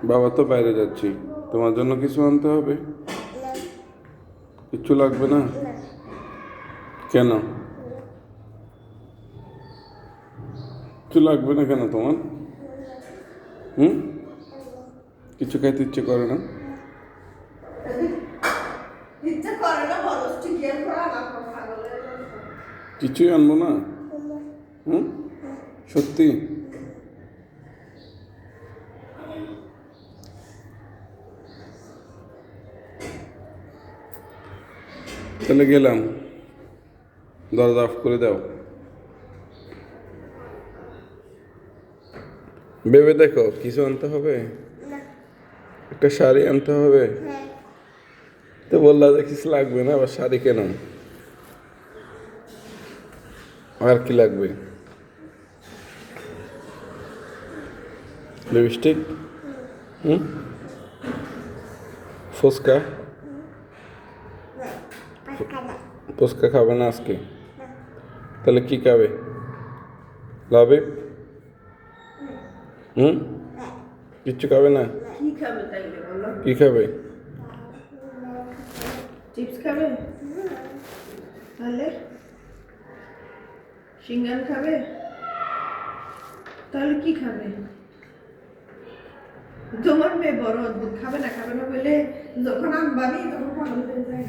বাবা তো বাইরে যাচ্ছি, তোমার জন্য কিছু আনতে হবে? কিচ্ছু লাগবে না? কেন কিছু লাগবে না কেন তোমার? হুম, কিছু খাইতে ইচ্ছে করে না? কিছুই আনবো না? হুম, সত্যি? তাহলে গেলাম, দরজা অফ করে দাও। ভেবে দেখো, কিছু আনতে হবে? একটা শাড়ি আনতে হবে। তো বললা যে কিছু লাগবে না, আবার শাড়ি কেন? আর কি লাগবে? লিপস্টিক? হুম, ফুচকা? ফুচকা খাবে না আজকে? তাহলে কি খাবে? লাভে? হুম, কিচ্ছু খাবে না? কি খাবে তাইলে বলো? কি খাবে? চিপস খাবে? তাহলে সিঙ্গার খাবে? তাহলে কি খাবে? তোমার মেয়ে বড় অদ্ভুত, খাবে না বলে যখন আমি বাড়ি তখন পাগল হয়ে যায়।